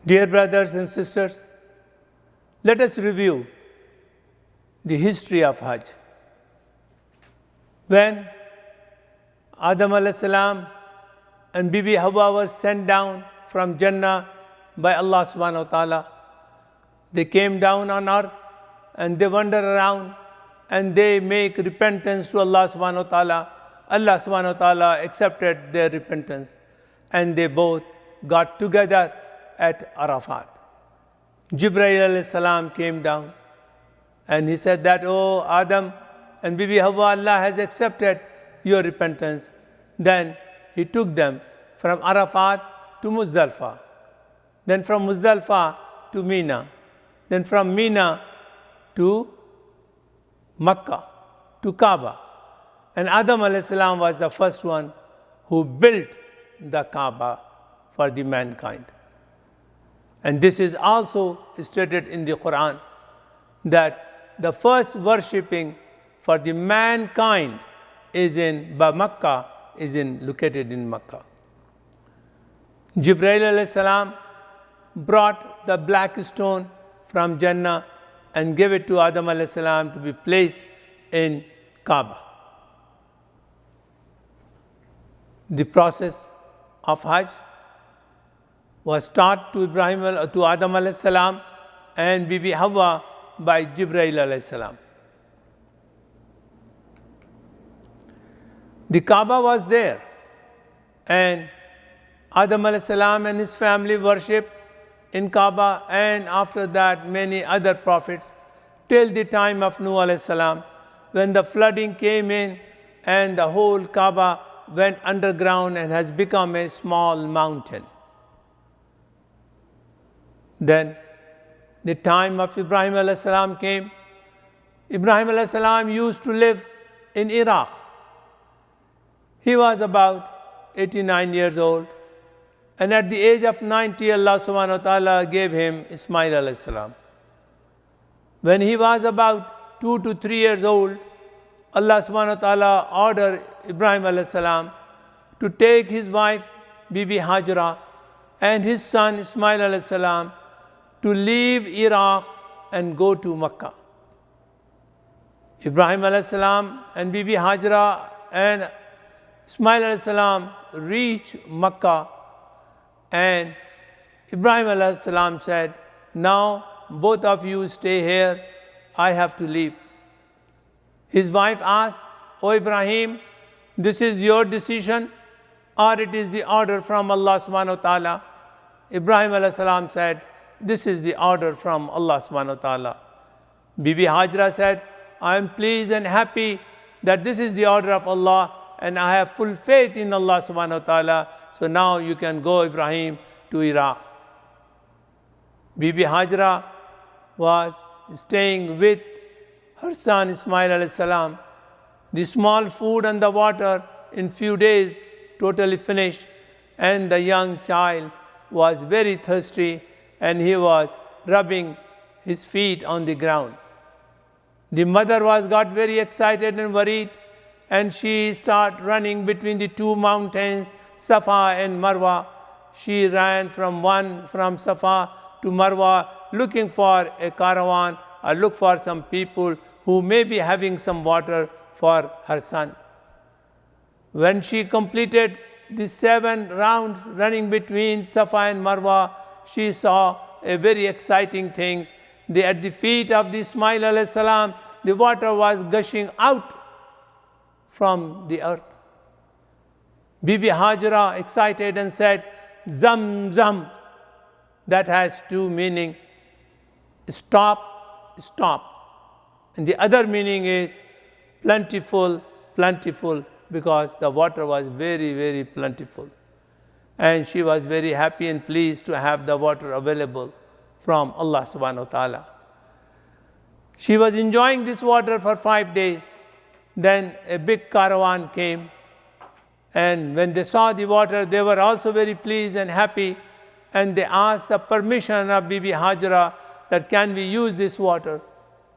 Dear brothers and sisters, let us review the history of Hajj. When Adam alayhi salam and Bibi Hawa were sent down from Jannah by Allah subhanahu wa ta'ala, they came down on earth and they wander around and they make repentance to Allah subhanahu wa ta'ala. Allah subhanahu wa ta'ala accepted their repentance and they both got together at Arafat. Jibreel alayhi salam came down and he said that, "Oh Adam and Bibi Hawa, Allah has accepted your repentance." Then he took them from Arafat to Muzdalfa, then from Muzdalfa to Mina, then from Mina to Makkah, to Kaaba. And Adam alayhi salam was the first one who built the Kaaba for the mankind. And this is also stated in the Quran that the first worshipping for the mankind is in Makkah, located in Makkah. Jibreel alayhi salam brought the black stone from Jannah and gave it to Adam alayhi salam to be placed in Kaaba. The process of Hajj was taught to Adam alayhi salam and Bibi Hawa by Jibreel alayhi salam. The Kaaba was there and Adam alayhi salam and his family worshipped in Kaaba, and after that many other prophets till the time of Nuh alayhi salam, when the flooding came in and the whole Kaaba went underground and has become a small mountain. Then the time of Ibrahim alayhi salam came. Ibrahim alayhi salam used to live in Iraq. He was about 89 years old, and at the age of 90, Allah subhanahu wa ta'ala gave him Ismail alayhi salam. When he was about 2 to 3 years old, Allah subhanahu wa ta'ala ordered Ibrahim alayhi salam to take his wife Bibi Hajra and his son Ismail alayhi salam to leave Iraq and go to Makkah. Ibrahim alayhi salam and Bibi Hajra and Ismail alayhi salam reached Makkah, and Ibrahim alayhi salam said, "Now both of you stay here, I have to leave." His wife asked, "O Ibrahim, this is your decision or it is the order from Allah subhanahu wa ta'ala?" Ibrahim alayhi salam said, "This is the order from Allah subhanahu wa ta'ala." Bibi Hajra said, "I am pleased and happy that this is the order of Allah and I have full faith in Allah subhanahu wa ta'ala. So now you can go, Ibrahim, to Iraq." Bibi Hajra was staying with her son Ismail alayhi salam. The small food and the water in few days totally finished, and the young child was very thirsty and he was rubbing his feet on the ground. The mother got very excited and worried, and she started running between the two mountains, Safa and Marwa. She ran from Safa to Marwa looking for a caravan or look for some people who may be having some water for her son. When she completed the 7 rounds running between Safa and Marwa, she saw a very exciting thing. At the feet of the Ismail alayhi salam, the water was gushing out from the earth. Bibi Hajra excited and said, "Zam Zam." That has 2 meanings: stop, stop. And the other meaning is plentiful, plentiful, because the water was very, very plentiful. And she was very happy and pleased to have the water available from Allah subhanahu wa ta'ala. She was enjoying this water for 5 days. Then a big caravan came, and when they saw the water, they were also very pleased and happy, and they asked the permission of Bibi Hajra that, "Can we use this water?"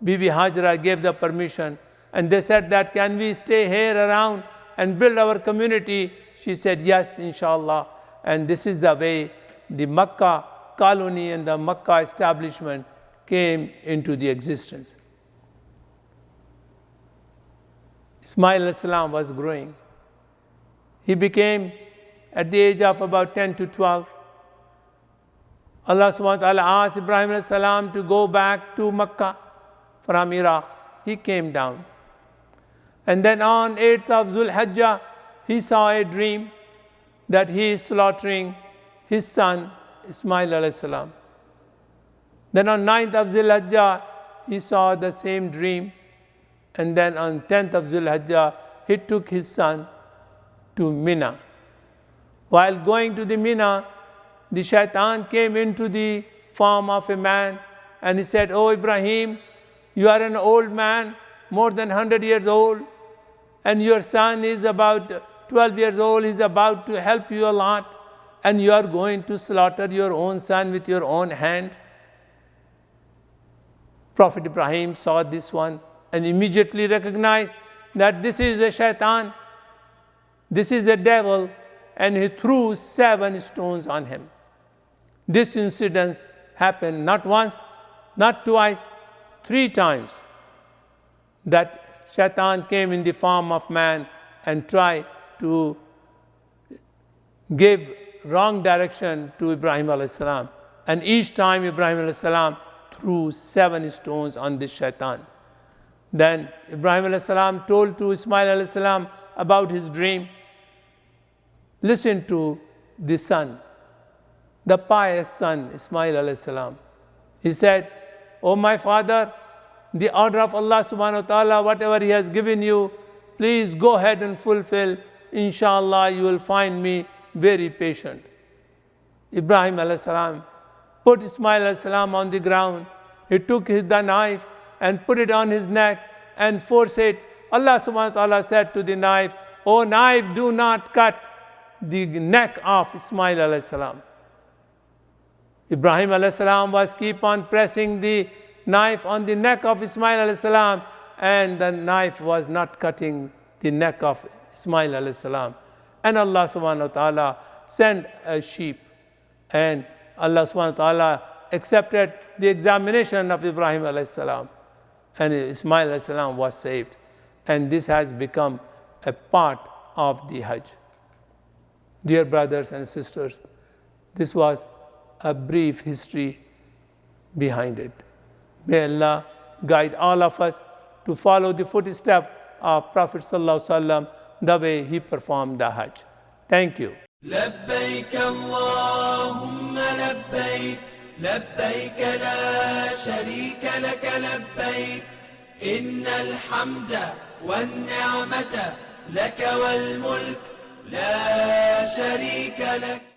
Bibi Hajra gave the permission, and they said that, "Can we stay here around and build our community?" She said, "Yes, inshallah." And this is the way the Makkah colony and the Makkah establishment came into the existence. Ismail alayhi salam was growing. He became, at the age of about 10 to 12, Allah subhanahu wa ta'ala asked Ibrahim alayhi salam to go back to Makkah from Iraq. He came down. And then on 8th of Zul Hajjah, he saw a dream that he is slaughtering his son Ismail alayhi salam. Then on 9th of Zul Hajjah, he saw the same dream. And then on 10th of Zul Hajjah, he took his son to Mina. While going to the Mina, the shaitan came into the form of a man and he said, "Oh Ibrahim, you are an old man, more than 100 years old, and your son is about 12 years old, he's about to help you a lot, and you are going to slaughter your own son with your own hand." Prophet Ibrahim saw this one and immediately recognized that this is a shaitan, this is a devil, and he threw 7 stones on him. This incident happened not once, not twice, 3 times. That shaitan came in the form of man and tried to give wrong direction to Ibrahim alayhi salam. And each time Ibrahim alayhi salam threw 7 stones on this shaitan. Then Ibrahim alayhi salam told to Ismail alayhi salam about his dream. Listen to the son, the pious son, Ismail alayhi salam. He said, "Oh my father, the order of Allah subhanahu wa ta'ala, whatever He has given you, please go ahead and fulfill. Inshallah, you will find me very patient." Ibrahim alayhi salam put Ismail alayhi salam on the ground. He took the knife and put it on his neck and forced it. Allah subhanahu wa ta'ala said to the knife, "Oh knife, do not cut the neck of Ismail alayhi salam." Ibrahim alayhi salam was keep on pressing the knife on the neck of Ismail alayhi salam, and the knife was not cutting the neck of Ismail alayhi salam. And Allah subhanahu wa ta'ala sent a sheep, and Allah subhanahu wa ta'ala accepted the examination of Ibrahim alayhi salam, and Ismail alayhi salam was saved. And this has become a part of the Hajj. Dear brothers and sisters, this was a brief history behind it. May Allah guide all of us to follow the footsteps of Prophet sallallahu alaihi wasallam, the way he performed the Hajj. Thank you. لبيك اللهم لبيك لبيك لا شريك لك لبيك إن الحمد والنعمة لك والملك لا شريك لك.